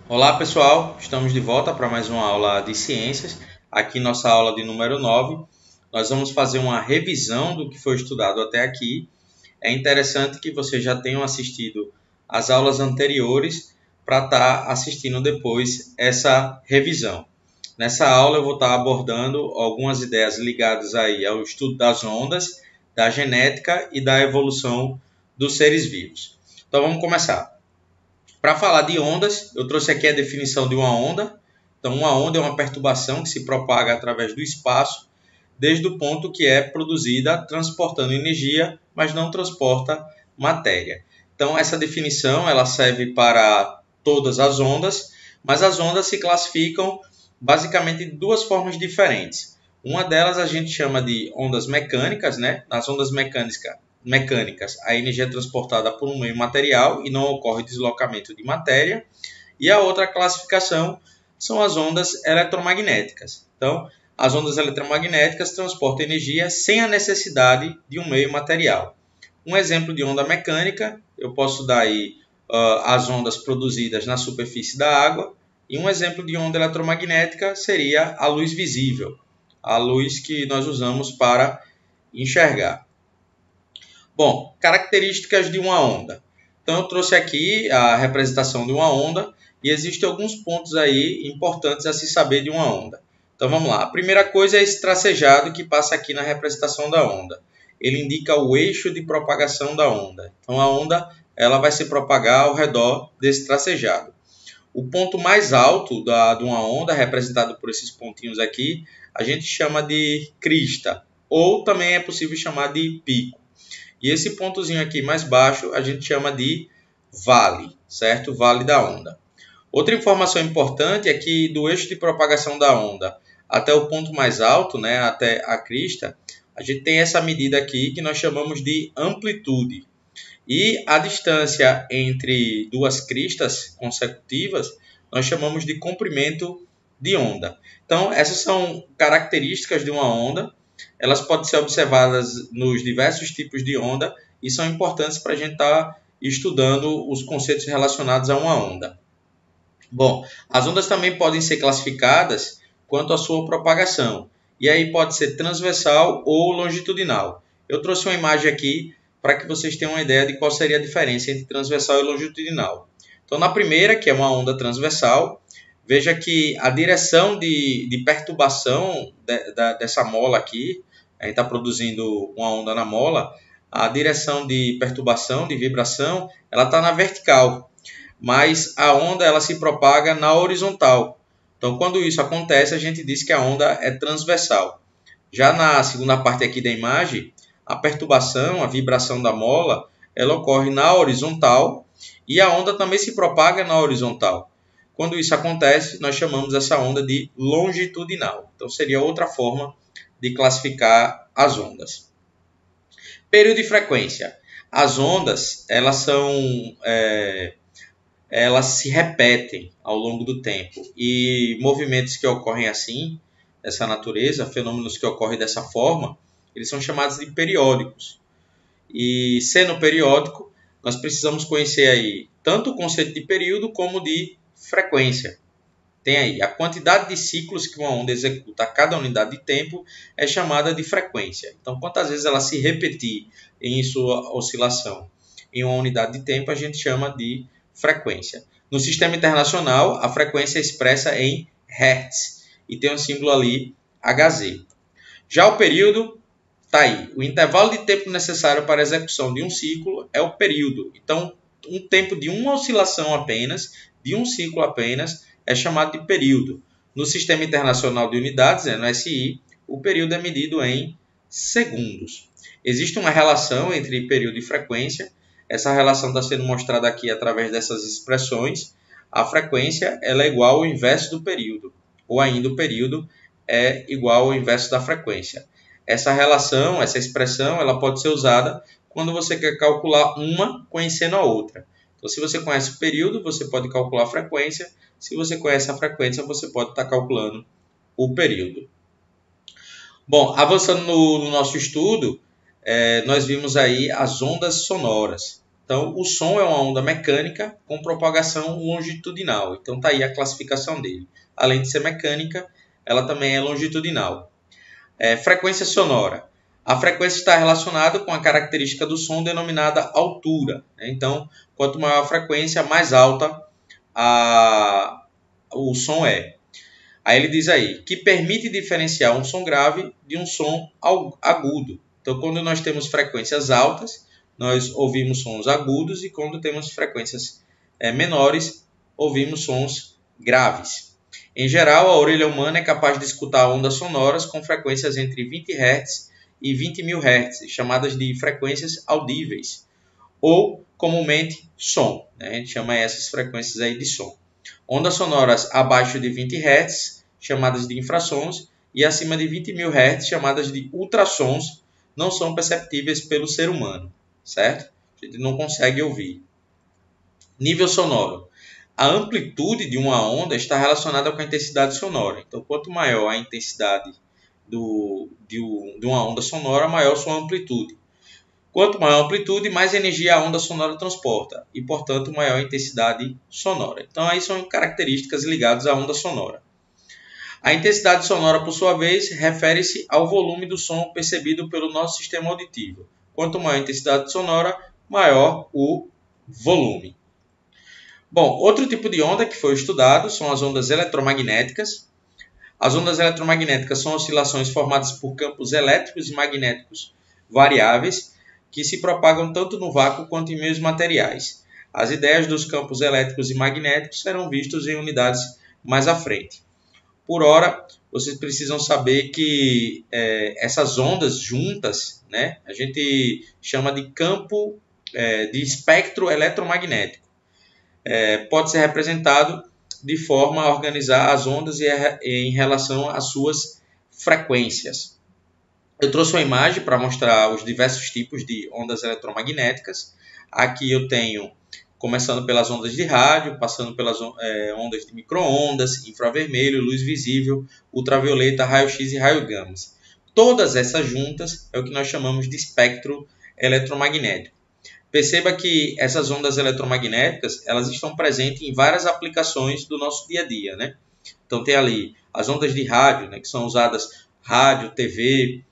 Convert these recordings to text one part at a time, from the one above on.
Olá pessoal, estamos de volta para mais uma aula de ciências. Aqui nossa aula de número 9. Nós vamos fazer uma revisão do que foi estudado até aqui. É interessante que vocês já tenham assistido às aulas anteriores para estar assistindo depois essa revisão. Nessa aula eu vou estar abordando algumas ideias ligadas aí ao estudo das ondas, da genética e da evolução dos seres vivos. Então vamos começar. Para falar de ondas, eu trouxe aqui a definição de uma onda. Então, uma onda é uma perturbação que se propaga através do espaço, desde o ponto que é produzida transportando energia, mas não transporta matéria. Então, essa definição ela serve para todas as ondas, mas as ondas se classificam basicamente de duas formas diferentes. Uma delas a gente chama de ondas mecânicas, né? Nas ondas mecânicas, a energia é transportada por um meio material e não ocorre deslocamento de matéria. E a outra classificação são as ondas eletromagnéticas. Então, as ondas eletromagnéticas transportam energia sem a necessidade de um meio material. Um exemplo de onda mecânica, eu posso dar aí as ondas produzidas na superfície da água. E um exemplo de onda eletromagnética seria a luz visível, a luz que nós usamos para enxergar. Bom, características de uma onda. Então eu trouxe aqui a representação de uma onda e existem alguns pontos aí importantes a se saber de uma onda. Então vamos lá. A primeira coisa é esse tracejado que passa aqui na representação da onda. Ele indica o eixo de propagação da onda. Então a onda ela vai se propagar ao redor desse tracejado. O ponto mais alto de uma onda, representado por esses pontinhos aqui, a gente chama de crista, ou também é possível chamar de pico. E esse pontozinho aqui mais baixo a gente chama de vale, certo? Vale da onda. Outra informação importante é que do eixo de propagação da onda até o ponto mais alto, né, até a crista, a gente tem essa medida aqui que nós chamamos de amplitude. E a distância entre duas cristas consecutivas nós chamamos de comprimento de onda. Então, essas são características de uma onda. Elas podem ser observadas nos diversos tipos de onda e são importantes para a gente estar estudando os conceitos relacionados a uma onda. Bom, as ondas também podem ser classificadas quanto à sua propagação. E aí pode ser transversal ou longitudinal. Eu trouxe uma imagem aqui para que vocês tenham uma ideia de qual seria a diferença entre transversal e longitudinal. Então, na primeira, que é uma onda transversal, veja que a direção de perturbação dessa mola aqui, a gente está produzindo uma onda na mola, a direção de perturbação, de vibração, ela está na vertical, mas a onda ela se propaga na horizontal. Então, quando isso acontece, a gente diz que a onda é transversal. Já na segunda parte aqui da imagem, a perturbação, a vibração da mola, ela ocorre na horizontal e a onda também se propaga na horizontal. Quando isso acontece, nós chamamos essa onda de longitudinal. Então, seria outra forma de classificar as ondas. Período e frequência. As ondas, elas se repetem ao longo do tempo. E movimentos que ocorrem assim, dessa natureza, fenômenos que ocorrem dessa forma, eles são chamados de periódicos. E sendo periódico, nós precisamos conhecer aí tanto o conceito de período como de frequência. Tem aí a quantidade de ciclos que uma onda executa a cada unidade de tempo é chamada de frequência. Então, quantas vezes ela se repetir em sua oscilação em uma unidade de tempo, a gente chama de frequência. No sistema internacional, a frequência é expressa em Hertz e tem um símbolo ali Hz. Já o período está aí. O intervalo de tempo necessário para a execução de um ciclo é o período. Então, um tempo de uma oscilação apenas, de um ciclo apenas, é chamado de período. No Sistema Internacional de Unidades, no SI, o período é medido em segundos. Existe uma relação entre período e frequência. Essa relação está sendo mostrada aqui através dessas expressões. A frequência ela é igual ao inverso do período, ou ainda o período é igual ao inverso da frequência. Essa relação, essa expressão, ela pode ser usada quando você quer calcular uma conhecendo a outra. Então, se você conhece o período, você pode calcular a frequência. Se você conhece a frequência, você pode estar calculando o período. Bom, avançando no nosso estudo, nós vimos aí as ondas sonoras. Então, o som é uma onda mecânica com propagação longitudinal. Então, está aí a classificação dele. Além de ser mecânica, ela também é longitudinal. Frequência sonora. A frequência está relacionada com a característica do som denominada altura. Então, quanto maior a frequência, mais alta o som é. Aí ele diz aí, que permite diferenciar um som grave de um som agudo. Então, quando nós temos frequências altas, nós ouvimos sons agudos, e quando temos frequências menores, ouvimos sons graves. Em geral, a orelha humana é capaz de escutar ondas sonoras com frequências entre 20 Hz e 20.000 Hz, chamadas de frequências audíveis, ou comumente som. A gente chama essas frequências aí de som. Ondas sonoras abaixo de 20 Hz, chamadas de infrassons, e acima de 20.000 Hz, chamadas de ultrassons, não são perceptíveis pelo ser humano, certo? A gente não consegue ouvir. Nível sonoro. A amplitude de uma onda está relacionada com a intensidade sonora. Então, quanto maior a intensidade de uma onda sonora, maior sua amplitude. Quanto maior a amplitude, mais energia a onda sonora transporta e, portanto, maior a intensidade sonora. Então, aí são características ligadas à onda sonora. A intensidade sonora, por sua vez, refere-se ao volume do som percebido pelo nosso sistema auditivo. Quanto maior a intensidade sonora, maior o volume. Bom, outro tipo de onda que foi estudado são as ondas eletromagnéticas. As ondas eletromagnéticas são oscilações formadas por campos elétricos e magnéticos variáveis que se propagam tanto no vácuo quanto em meios materiais. As ideias dos campos elétricos e magnéticos serão vistos em unidades mais à frente. Por ora, vocês precisam saber que essas ondas juntas, né, a gente chama de campo de espectro eletromagnético. Pode ser representado de forma a organizar as ondas em relação às suas frequências. Eu trouxe uma imagem para mostrar os diversos tipos de ondas eletromagnéticas. Aqui eu tenho, começando pelas ondas de rádio, passando pelas ondas de micro-ondas, infravermelho, luz visível, ultravioleta, raio-x e raio-gama. Todas essas juntas é o que nós chamamos de espectro eletromagnético. Perceba que essas ondas eletromagnéticas, elas estão presentes em várias aplicações do nosso dia a dia, né? Então tem ali as ondas de rádio, né, que são usadas rádio, TV,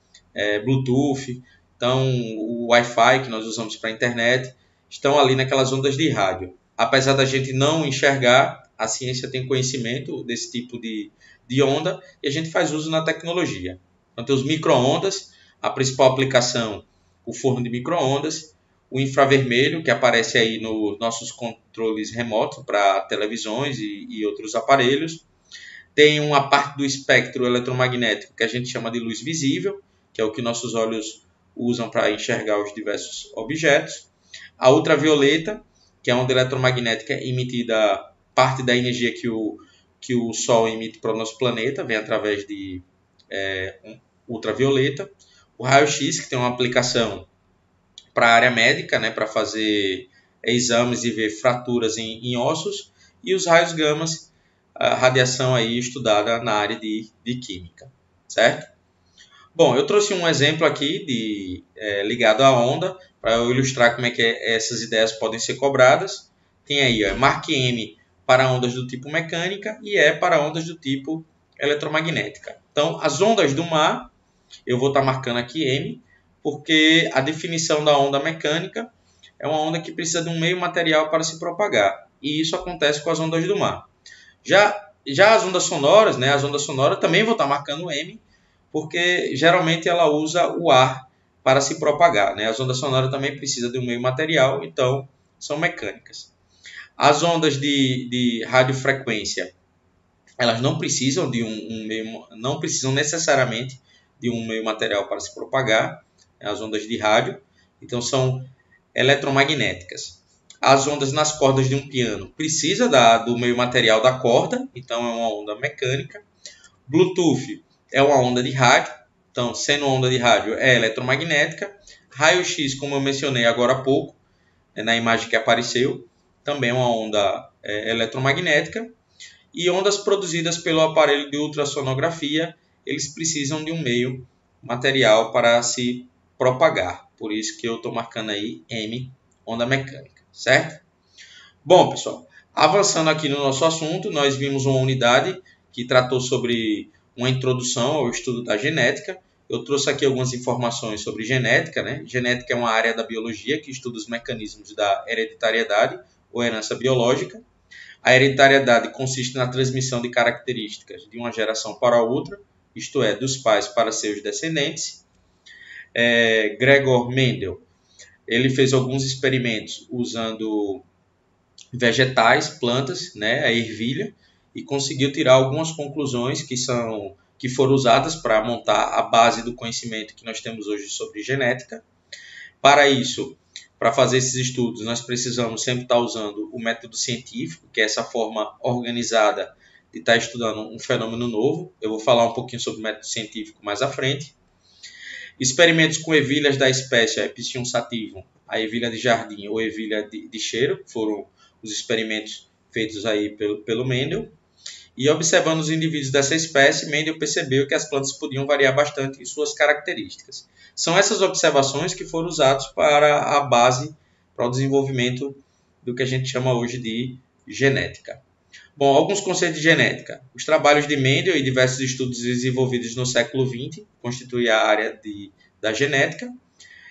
Bluetooth, então o Wi-Fi que nós usamos para a internet, estão ali naquelas ondas de rádio. Apesar da gente não enxergar, a ciência tem conhecimento desse tipo de onda e a gente faz uso na tecnologia. Então tem os micro-ondas, a principal aplicação, o forno de micro-ondas, o infravermelho, que aparece aí nos nossos controles remotos para televisões e outros aparelhos. Tem uma parte do espectro eletromagnético que a gente chama de luz visível, que é o que nossos olhos usam para enxergar os diversos objetos. A ultravioleta, que é a onda eletromagnética emitida, parte da energia que o Sol emite para o nosso planeta, vem através de ultravioleta. O raio-x, que tem uma aplicação para a área médica, né, para fazer exames e ver fraturas em ossos, e os raios gamas, a radiação aí estudada na área de química, certo? Bom, eu trouxe um exemplo aqui ligado à onda, para eu ilustrar como é que essas ideias podem ser cobradas. Tem aí, marque M para ondas do tipo mecânica e E para ondas do tipo eletromagnética. Então, as ondas do mar, eu vou estar marcando aqui M, porque a definição da onda mecânica é uma onda que precisa de um meio material para se propagar, e isso acontece com as ondas do mar. Já as ondas sonoras, né, as ondas sonoras também vou estar marcando M, porque geralmente ela usa o ar para se propagar, né? As ondas sonoras também precisam de um meio material, então são mecânicas. As ondas de radiofrequência, elas não precisam de não precisam necessariamente de um meio material para se propagar, as ondas de rádio, então são eletromagnéticas. As ondas nas cordas de um piano precisa do meio material da corda, então é uma onda mecânica. Bluetooth é uma onda de rádio, então sendo onda de rádio é eletromagnética. Raio-x, como eu mencionei agora há pouco, na imagem que apareceu, também é uma onda eletromagnética. E ondas produzidas pelo aparelho de ultrassonografia, eles precisam de um meio material para se propagar. Por isso que eu estou marcando aí M, onda mecânica, certo? Bom, pessoal, avançando aqui no nosso assunto, nós vimos uma unidade que tratou sobre uma introdução ao estudo da genética. Eu trouxe aqui algumas informações sobre genética, né? Genética é uma área da biologia que estuda os mecanismos da hereditariedade ou herança biológica. A hereditariedade consiste na transmissão de características de uma geração para outra, isto é, dos pais para seus descendentes. Gregor Mendel, ele fez alguns experimentos usando vegetais, plantas, né, a ervilha, e conseguiu tirar algumas conclusões que foram usadas para montar a base do conhecimento que nós temos hoje sobre genética. Para isso, para fazer esses estudos, nós precisamos sempre estar usando o método científico, que é essa forma organizada de estar estudando um fenômeno novo. Eu vou falar um pouquinho sobre o método científico mais à frente. Experimentos com ervilhas da espécie Episcium sativum, a ervilha de jardim ou ervilha de cheiro, foram os experimentos feitos aí pelo Mendel. E observando os indivíduos dessa espécie, Mendel percebeu que as plantas podiam variar bastante em suas características. São essas observações que foram usadas para a base para o desenvolvimento do que a gente chama hoje de genética. Bom, alguns conceitos de genética. Os trabalhos de Mendel e diversos estudos desenvolvidos no século XX constituem a área da genética.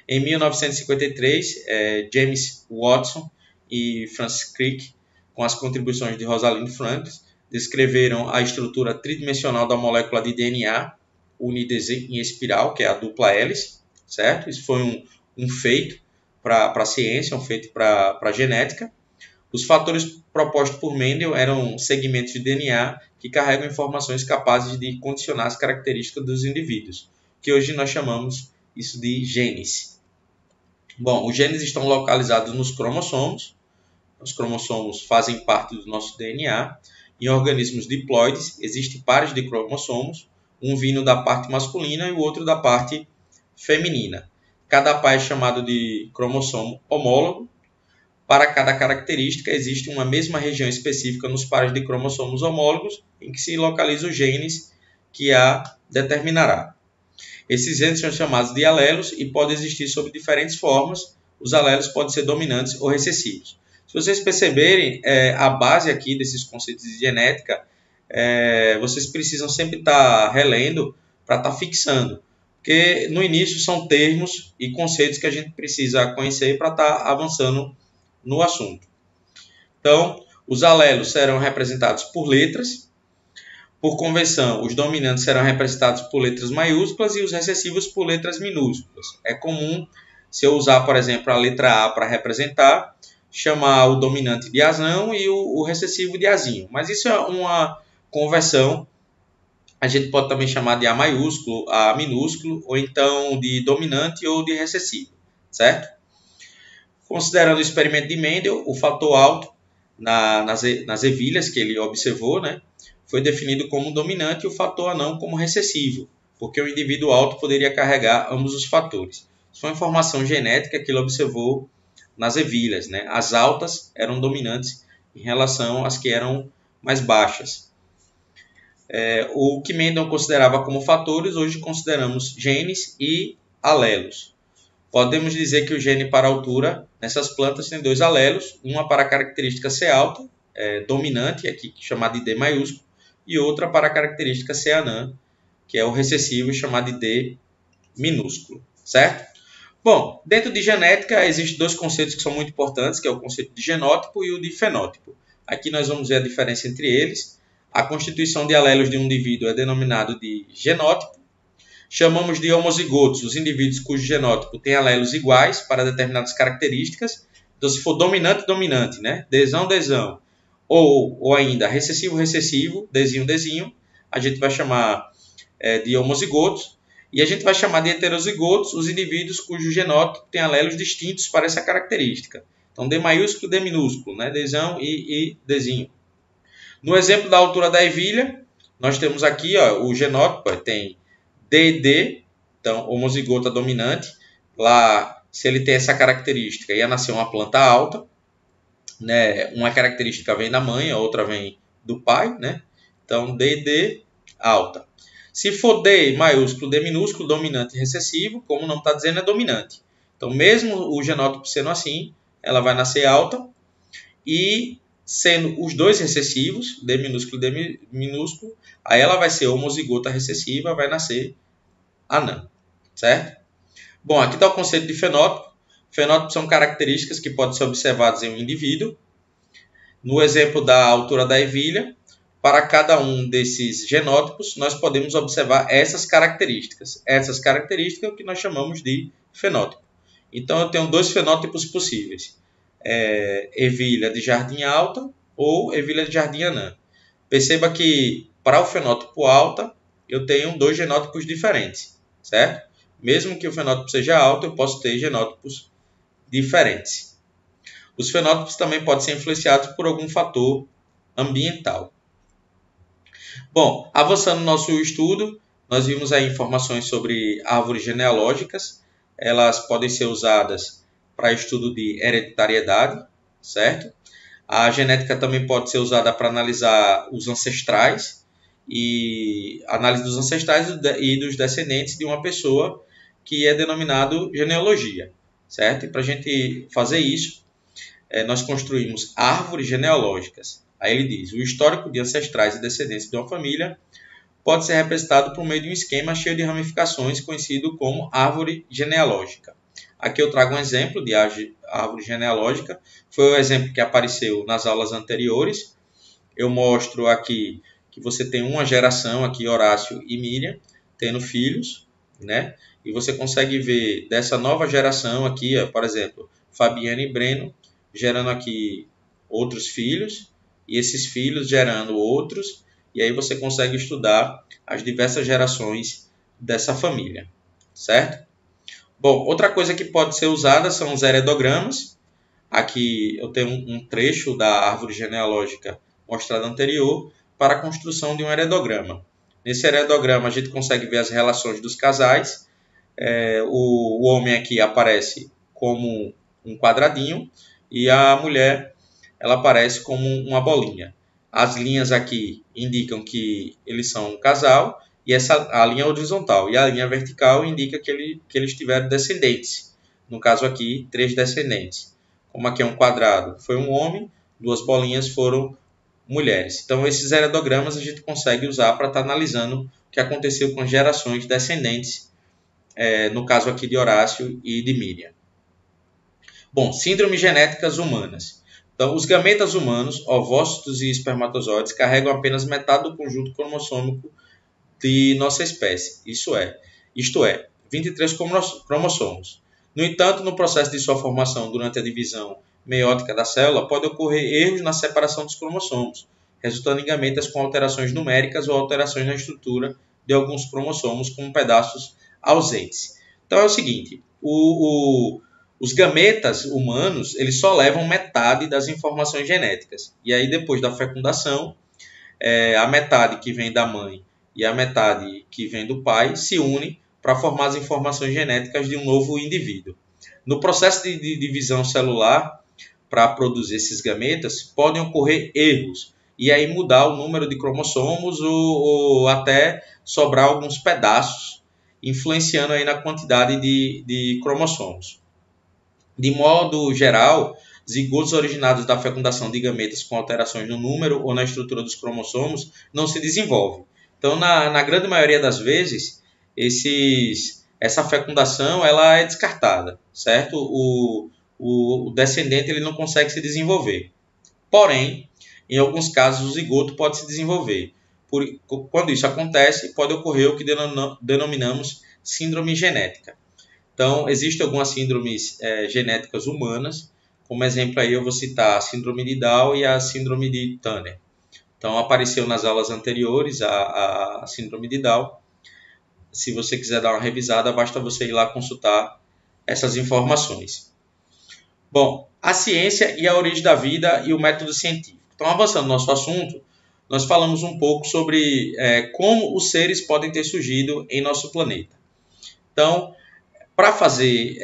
Em 1953, James Watson e Francis Crick, com as contribuições de Rosalind Franklin, descreveram a estrutura tridimensional da molécula de DNA unides em espiral, que é a dupla hélice, certo? Isso foi um feito para a ciência, um feito para a genética. Os fatores propostos por Mendel eram segmentos de DNA que carregam informações capazes de condicionar as características dos indivíduos, que hoje nós chamamos isso de genes. Bom, os genes estão localizados nos cromossomos. Os cromossomos fazem parte do nosso DNA. Em organismos diploides, existem pares de cromossomos, um vindo da parte masculina e o outro da parte feminina. Cada par é chamado de cromossomo homólogo. Para cada característica, existe uma mesma região específica nos pares de cromossomos homólogos em que se localizam os genes que a determinará. Esses genes são chamados de alelos e podem existir sob diferentes formas. Os alelos podem ser dominantes ou recessivos. Se vocês perceberem, a base aqui desses conceitos de genética, vocês precisam sempre estar relendo para estar fixando. Porque no início são termos e conceitos que a gente precisa conhecer para estar avançando no assunto. Então, os alelos serão representados por letras. Por convenção, os dominantes serão representados por letras maiúsculas e os recessivos por letras minúsculas. É comum, se eu usar, por exemplo, a letra A para representar, chamar o dominante de Azão e o recessivo de Azinho. Mas isso é uma conversão. A gente pode também chamar de A maiúsculo, A minúsculo, ou então de dominante ou de recessivo, certo? Considerando o experimento de Mendel, o fator alto nas ervilhas que ele observou, né, foi definido como dominante e o fator anão como recessivo, porque o indivíduo alto poderia carregar ambos os fatores. Isso foi uma informação genética que ele observou nas ervilhas, né? As altas eram dominantes em relação às que eram mais baixas. O que Mendel considerava como fatores, hoje consideramos genes e alelos. Podemos dizer que o gene para a altura nessas plantas tem dois alelos, uma para a característica C alta, dominante, aqui chamada de D maiúsculo, e outra para a característica C anã, que é o recessivo, chamado de D minúsculo, certo? Bom, dentro de genética existem dois conceitos que são muito importantes, que é o conceito de genótipo e o de fenótipo. Aqui nós vamos ver a diferença entre eles. A constituição de alelos de um indivíduo é denominado de genótipo. Chamamos de homozigotos os indivíduos cujo genótipo tem alelos iguais para determinadas características. Então, se for dominante, dominante, né? Dzão, dzão, ou ainda recessivo, recessivo, Dzinho, Dzinho, a gente vai chamar de homozigotos. E a gente vai chamar de heterozigotos os indivíduos cujo genótipo tem alelos distintos para essa característica. Então, D maiúsculo, D minúsculo, né? Dzão e Dzinho. No exemplo da altura da ervilha, nós temos aqui o genótipo, tem DD, então homozigota dominante. Lá, se ele tem essa característica, ia nascer uma planta alta, né? Uma característica vem da mãe, a outra vem do pai, né? Então, DD alta. Se for D maiúsculo, D minúsculo, dominante e recessivo, como o nome está dizendo, é dominante. Então, mesmo o genótipo sendo assim, ela vai nascer alta. E sendo os dois recessivos, D minúsculo e D minúsculo, aí ela vai ser homozigota recessiva, vai nascer anã, certo? Bom, aqui está o conceito de fenótipo. Fenótipos são características que podem ser observadas em um indivíduo. No exemplo da altura da ervilha, para cada um desses genótipos, nós podemos observar essas características. Essas características é o que nós chamamos de fenótipo. Então, eu tenho dois fenótipos possíveis. Ervilha de jardim alta ou ervilha de jardim anã. Perceba que para o fenótipo alta, eu tenho dois genótipos diferentes, certo? Mesmo que o fenótipo seja alto, eu posso ter genótipos diferentes. Os fenótipos também podem ser influenciados por algum fator ambiental. Bom, avançando no nosso estudo, nós vimos aí informações sobre árvores genealógicas. Elas podem ser usadas para estudo de hereditariedade, certo? A genética também pode ser usada para analisar os ancestrais e análise dos ancestrais e dos descendentes de uma pessoa, que é denominado genealogia, certo? E para a gente fazer isso, nós construímos árvores genealógicas. Aí ele diz: o histórico de ancestrais e descendentes de uma família pode ser representado por meio de um esquema cheio de ramificações, conhecido como árvore genealógica. Aqui eu trago um exemplo de árvore genealógica. Foi o exemplo que apareceu nas aulas anteriores. Eu mostro aqui que você tem uma geração, aqui Horácio e Miriam, tendo filhos, né? E você consegue ver dessa nova geração aqui, por exemplo, Fabiana e Breno, gerando aqui outros filhos, e esses filhos gerando outros, e aí você consegue estudar as diversas gerações dessa família, certo? Bom, outra coisa que pode ser usada são os heredogramas. Aqui eu tenho um trecho da árvore genealógica mostrado anterior para a construção de um heredograma. Nesse heredograma a gente consegue ver as relações dos casais. O homem aqui aparece como um quadradinho e a mulher ela aparece como uma bolinha. As linhas aqui indicam que eles são um casal, e a linha horizontal e a linha vertical indica que eles tiveram descendentes. No caso aqui, 3 descendentes. Como aqui é um quadrado, foi um homem, 2 bolinhas foram mulheres. Então, esses heredogramas a gente consegue usar para estar analisando o que aconteceu com as gerações descendentes, no caso aqui de Horácio e de Miriam. Bom, síndromes genéticas humanas. Então, os gametas humanos, ovócitos e espermatozoides, carregam apenas metade do conjunto cromossômico de nossa espécie, isto é, 23 cromossomos. No entanto, no processo de sua formação durante a divisão meiótica da célula, pode ocorrer erros na separação dos cromossomos, resultando em gametas com alterações numéricas ou alterações na estrutura de alguns cromossomos com pedaços ausentes. Então é o seguinte, os gametas humanos eles só levam metade das informações genéticas. E aí depois da fecundação, a metade que vem da mãe e a metade que vem do pai se unem para formar as informações genéticas de um novo indivíduo. No processo de divisão celular, para produzir esses gametas, podem ocorrer erros, e aí mudar o número de cromossomos ou até sobrar alguns pedaços, influenciando aí na quantidade de cromossomos. De modo geral, zigotos originados da fecundação de gametas com alterações no número ou na estrutura dos cromossomos não se desenvolvem. Então, na grande maioria das vezes, essa fecundação ela é descartada, certo? O descendente ele não consegue se desenvolver. Porém, em alguns casos, o zigoto pode se desenvolver. Quando isso acontece, pode ocorrer o que denominamos síndrome genética. Então, existem algumas síndromes genéticas humanas. Como exemplo, aí eu vou citar a síndrome de Down e a síndrome de Turner. Então, apareceu nas aulas anteriores a síndrome de Down. Se você quiser dar uma revisada, basta você ir lá consultar essas informações. Bom, a ciência e a origem da vida e o método científico. Então, avançando no nosso assunto, nós falamos um pouco sobre como os seres podem ter surgido em nosso planeta. Então, para fazer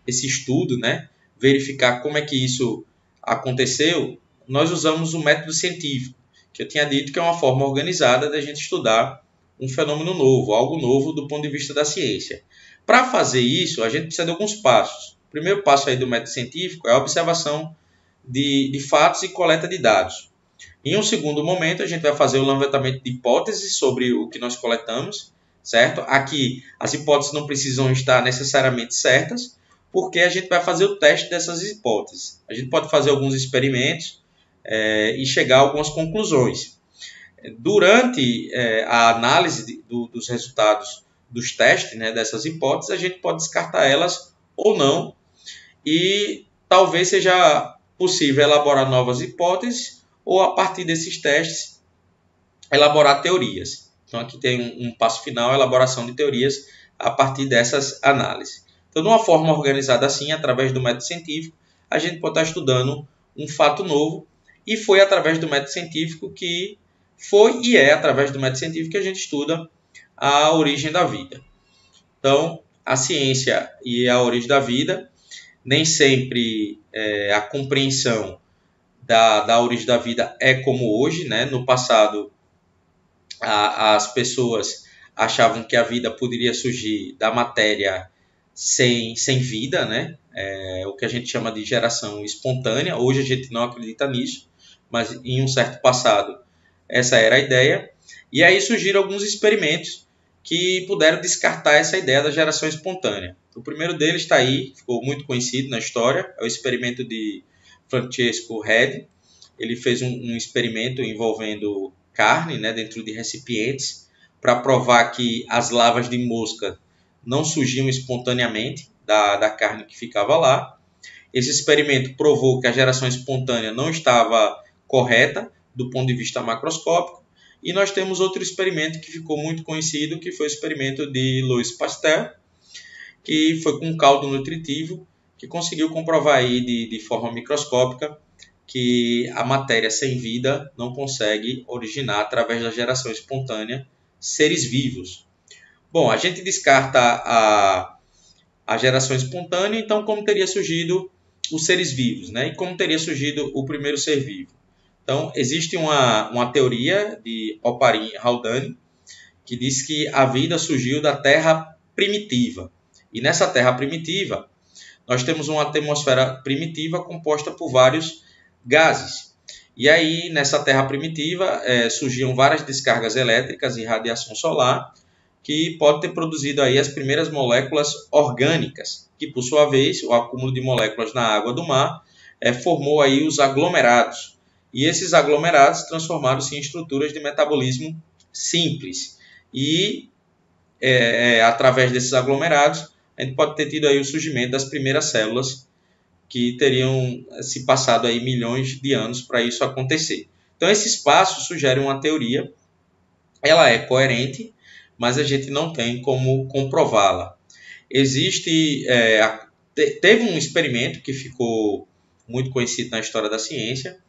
esse estudo, né, verificar como é que isso aconteceu, nós usamos o método científico, que eu tinha dito que é uma forma organizada da gente estudar um fenômeno novo, algo novo do ponto de vista da ciência. Para fazer isso, a gente precisa de alguns passos. O primeiro passo aí do método científico é a observação de fatos e coleta de dados. Em um segundo momento, a gente vai fazer o levantamento de hipóteses sobre o que nós coletamos, certo? Aqui, as hipóteses não precisam estar necessariamente certas, porque a gente vai fazer o teste dessas hipóteses. A gente pode fazer alguns experimentos e chegar a algumas conclusões. Durante a análise dos resultados dos testes, né, dessas hipóteses, a gente pode descartar elas ou não, e talvez seja possível elaborar novas hipóteses ou, a partir desses testes, elaborar teorias. Então, aqui tem um passo final, a elaboração de teorias a partir dessas análises. Então, de uma forma organizada assim, através do método científico, a gente pode estar estudando um fato novo, e foi através do método científico que através do método científico que a gente estuda a origem da vida. Então, a ciência e a origem da vida, nem sempre a compreensão da origem da vida é como hoje, né? No passado, as pessoas achavam que a vida poderia surgir da matéria sem vida, né? O que a gente chama de geração espontânea. Hoje a gente não acredita nisso, mas em um certo passado essa era a ideia. E aí surgiram alguns experimentos que puderam descartar essa ideia da geração espontânea. O primeiro deles está aí, ficou muito conhecido na história, é o experimento de Francesco Redi. Ele fez um experimento envolvendo carne, né, dentro de recipientes, para provar que as larvas de mosca não surgiam espontaneamente da carne que ficava lá. Esse experimento provou que a geração espontânea não estava correta do ponto de vista macroscópico. E nós temos outro experimento que ficou muito conhecido, que foi o experimento de Louis Pasteur, que foi com um caldo nutritivo, que conseguiu comprovar aí de forma microscópica que a matéria sem vida não consegue originar, através da geração espontânea, seres vivos. Bom, a gente descarta a geração espontânea, então como teria surgido os seres vivos, né? E como teria surgido o primeiro ser vivo? Então, existe uma teoria de Oparin-Haldane que diz que a vida surgiu da Terra primitiva. E nessa Terra primitiva, nós temos uma atmosfera primitiva composta por vários gases. E aí, nessa Terra primitiva, surgiam várias descargas elétricas e radiação solar, que pode ter produzido aí as primeiras moléculas orgânicas, que, por sua vez, o acúmulo de moléculas na água do mar formou aí os aglomerados. E esses aglomerados transformaram-se em estruturas de metabolismo simples. E, através desses aglomerados, a gente pode ter tido aí o surgimento das primeiras células, que teriam se passado aí milhões de anos para isso acontecer. Então, esses passos sugerem uma teoria. Ela é coerente, mas a gente não tem como comprová-la. Teve um experimento que ficou muito conhecido na história da ciência,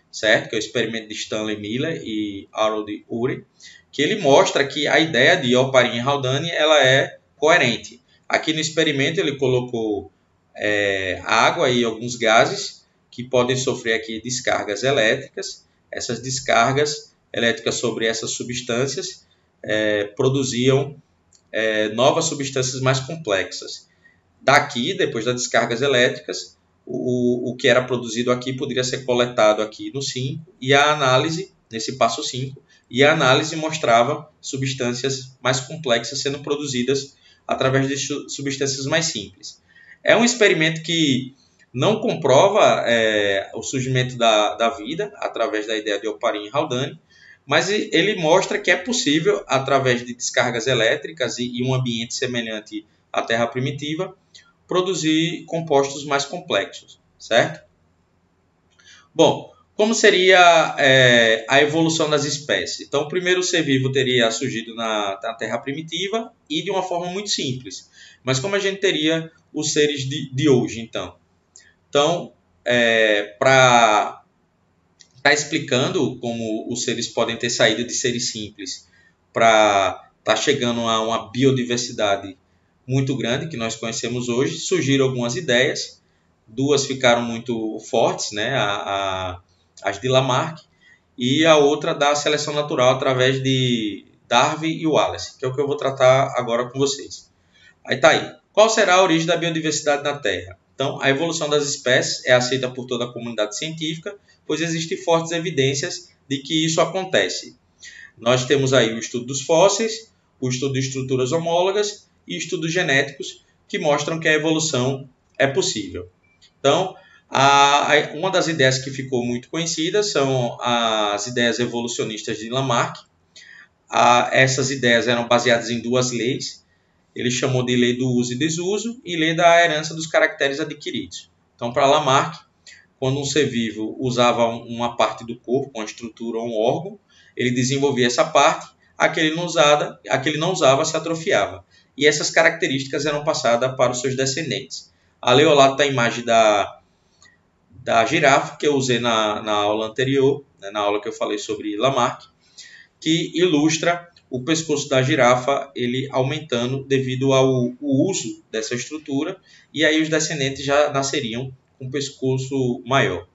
certo? Que é o experimento de Stanley Miller e Harold Urey, que ele mostra que a ideia de Oparin-Haldane ela é coerente. Aqui no experimento ele colocou água e alguns gases que podem sofrer aqui descargas elétricas. Essas descargas elétricas sobre essas substâncias produziam novas substâncias mais complexas. Daqui, depois das descargas elétricas, o que era produzido aqui poderia ser coletado aqui no 5, e a análise, nesse passo 5, e a análise mostrava substâncias mais complexas sendo produzidas através de substâncias mais simples. É um experimento que não comprova o surgimento da vida através da ideia de Oparin-Haldane, mas ele mostra que é possível, através de descargas elétricas e um ambiente semelhante à Terra primitiva, produzir compostos mais complexos, certo? Bom, como seria a evolução das espécies? Então, primeiro o ser vivo teria surgido na Terra primitiva e de uma forma muito simples. Mas como a gente teria os seres de hoje, então? Então, para estar explicando como os seres podem ter saído de seres simples para estar chegando a uma biodiversidade muito grande que nós conhecemos hoje, surgiram algumas ideias. Duas ficaram muito fortes, né? As de Lamarck, e a outra da seleção natural através Darwin e Wallace, que é o que eu vou tratar agora com vocês. Aí tá aí. Qual será a origem da biodiversidade na Terra? Então, a evolução das espécies é aceita por toda a comunidade científica, pois existem fortes evidências de que isso acontece. Nós temos aí o estudo dos fósseis, o estudo de estruturas homólogas e estudos genéticos que mostram que a evolução é possível. Então, uma das ideias que ficou muito conhecida são as ideias evolucionistas de Lamarck. Essas ideias eram baseadas em duas leis. Ele chamou de lei do uso e desuso e lei da herança dos caracteres adquiridos. Então, para Lamarck, quando um ser vivo usava uma parte do corpo, uma estrutura ou um órgão, ele desenvolvia essa parte, aquele não usava se atrofiava. E essas características eram passadas para os seus descendentes. Ali ao lado está a imagem da girafa, que eu usei na aula anterior, né, na aula que eu falei sobre Lamarck, que ilustra o pescoço da girafa ele aumentando devido ao uso dessa estrutura, e aí os descendentes já nasceriam com um pescoço maior.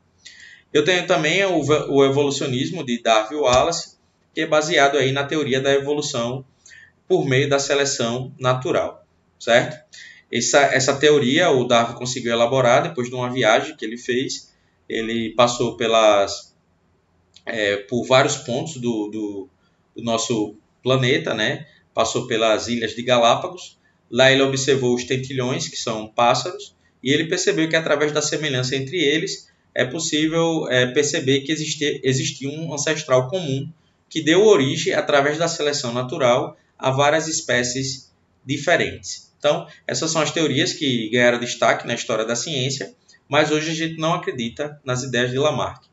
Eu tenho também o evolucionismo de Darwin e Wallace, que é baseado aí na teoria da evolução por meio da seleção natural, certo? Essa teoria o Darwin conseguiu elaborar depois de uma viagem que ele fez. Ele passou por vários pontos do nosso planeta, né? Passou pelas ilhas de Galápagos. Lá ele observou os tentilhões, que são pássaros, e ele percebeu que através da semelhança entre eles é possível perceber que existia um ancestral comum que deu origem, através da seleção natural, a várias espécies diferentes. Então, essas são as teorias que ganharam destaque na história da ciência, mas hoje a gente não acredita nas ideias de Lamarck.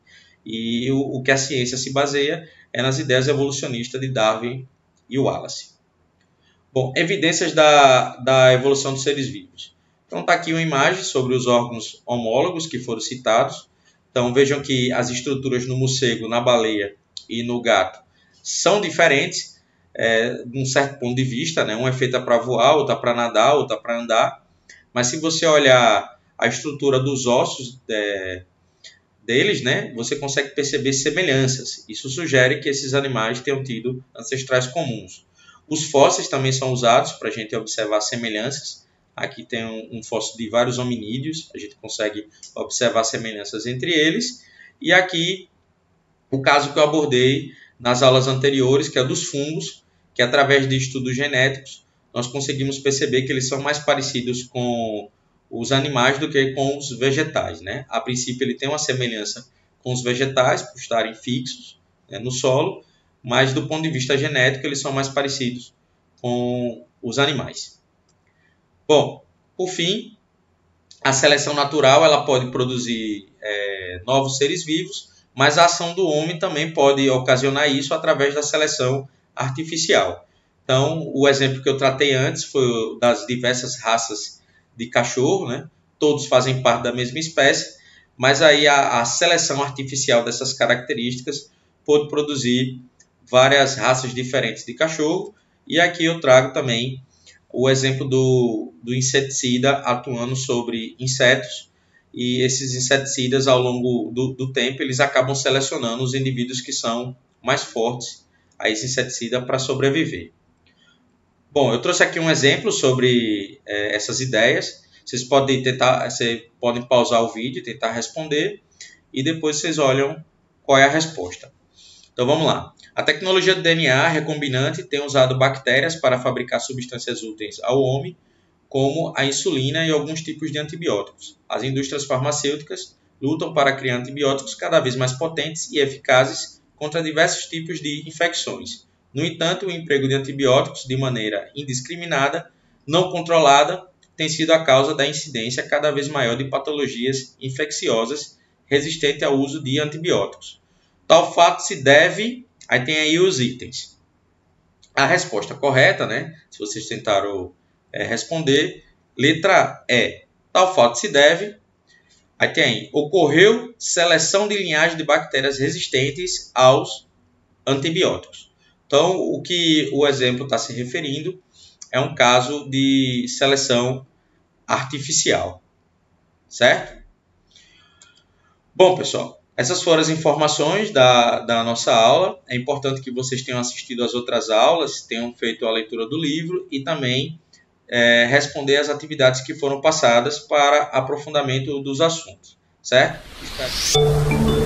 E o que a ciência se baseia é nas ideias evolucionistas de Darwin e Wallace. Bom, evidências da evolução dos seres vivos. Então, está aqui uma imagem sobre os órgãos homólogos que foram citados. Então, vejam que as estruturas no morcego, na baleia e no gato são diferentes, de um certo ponto de vista, né? Uma é feita para voar, outra para nadar, outra para andar. Mas se você olhar a estrutura dos ossos deles, né, você consegue perceber semelhanças. Isso sugere que esses animais tenham tido ancestrais comuns. Os fósseis também são usados para a gente observar semelhanças. Aqui tem um fóssil de vários hominídeos, a gente consegue observar semelhanças entre eles. E aqui o caso que eu abordei nas aulas anteriores, que é dos fungos, que através de estudos genéticos nós conseguimos perceber que eles são mais parecidos com os animais do que com os vegetais, né? A princípio ele tem uma semelhança com os vegetais por estarem fixos, né, no solo, mas do ponto de vista genético eles são mais parecidos com os animais. Bom, por fim, a seleção natural ela pode produzir novos seres vivos, mas a ação do homem também pode ocasionar isso através da seleção artificial. Então, o exemplo que eu tratei antes foi das diversas raças de cachorro, né? Todos fazem parte da mesma espécie, mas aí a seleção artificial dessas características pode produzir várias raças diferentes de cachorro. E aqui eu trago também o exemplo do inseticida atuando sobre insetos, e esses inseticidas ao longo do tempo eles acabam selecionando os indivíduos que são mais fortes a esse inseticida para sobreviver. Bom, eu trouxe aqui um exemplo sobre essas ideias. Vocês podem pausar o vídeo e tentar responder, e depois vocês olham qual é a resposta. Então vamos lá. A tecnologia do DNA recombinante tem usado bactérias para fabricar substâncias úteis ao homem, como a insulina e alguns tipos de antibióticos. As indústrias farmacêuticas lutam para criar antibióticos cada vez mais potentes e eficazes contra diversos tipos de infecções. No entanto, o emprego de antibióticos de maneira indiscriminada, não controlada, tem sido a causa da incidência cada vez maior de patologias infecciosas resistentes ao uso de antibióticos. Tal fato se deve... Aí tem aí os itens. A resposta correta, né? Se vocês tentaram responder, letra E. Tal fato se deve... Aí tem aí, ocorreu seleção de linhagem de bactérias resistentes aos antibióticos. Então, o que o exemplo está se referindo é um caso de seleção artificial, certo? Bom, pessoal, Essas foram as informações da nossa aula. É importante que vocês tenham assistido às outras aulas, tenham feito a leitura do livro e também responder às atividades que foram passadas para aprofundamento dos assuntos, certo? Espero.